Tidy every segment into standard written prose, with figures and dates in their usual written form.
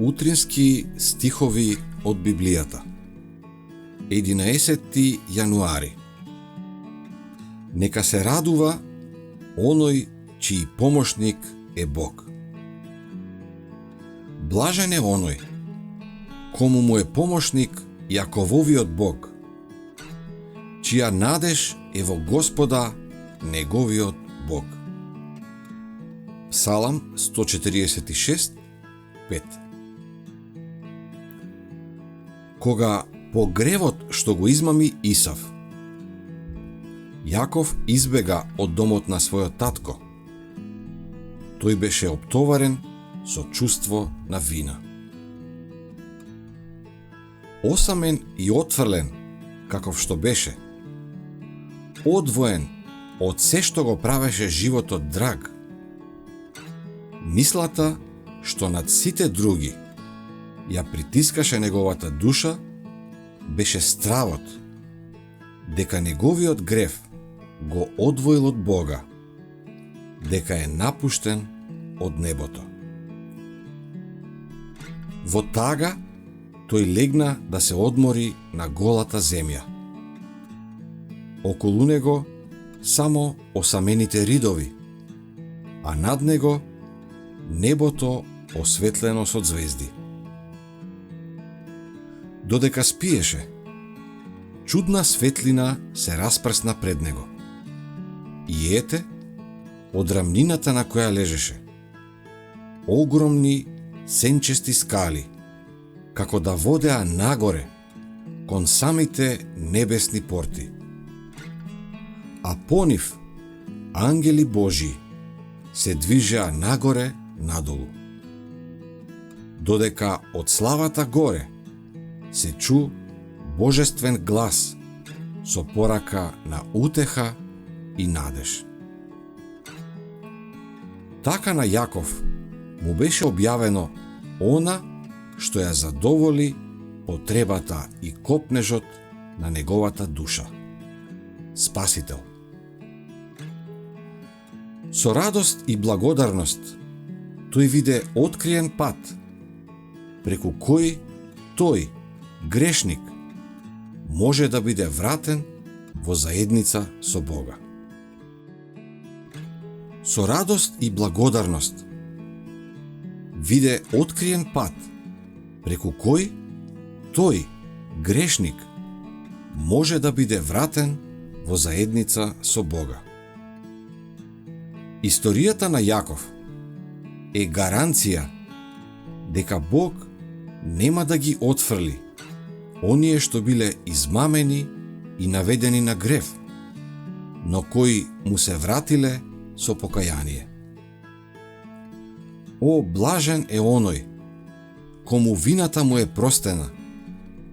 Утрински стихови од Библијата. 11. јануари. Нека се радува оној чиј помошник е Бог. Блажен е оној кому му е помошник Јакововиот Бог, чија надеж е во Господа, неговиот Бог. Псалам 146, 5. Кога по гревот што го измами Исав, Јаков избега од домот на својот татко. Тој беше оптоварен со чувство на вина. Осамен и отфрлен, каков што беше, одвоен од се што го правеше животот драг, мислата што над сите други ја притискаше неговата душа беше стравот дека неговиот грев го одвоил од Бога, дека е напуштен од небото. Во тага тој легна да се одмори на голата земја. Околу него само осамените ридови, а над него небото осветлено со звезди. Додека спиеше, чудна светлина се распрсна пред него. И ете, од рамнината на која лежеше, огромни сенчести скали, како да водеа нагоре, кон самите небесни порти. А по нив, ангели Божии се движеа нагоре, надолу. Додека од славата горе се чу божествен глас со порака на утеха и надеж. Така на Јаков му беше објавено она што ја задоволи потребата и копнежот на неговата душа. Спасител. Со радост и благодарност тој виде откриен пат, преку кој тој, грешник, може да биде вратен во заедница со Бога. Со радост и благодарност виде откриен пат, преку кој тој, грешник, може да биде вратен во заедница со Бога. Историјата на Јаков е гаранција дека Бог нема да ги отфрли оние што биле измамени и наведени на грев, но кои му се вратиле со покаяние. О, блажен е оној кому вината му е простена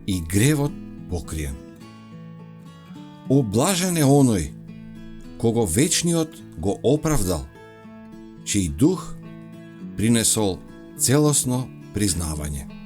и гревот покриен. О, блажен е оној кого вечниот го оправдал, чиј дух принесол целосно признавање.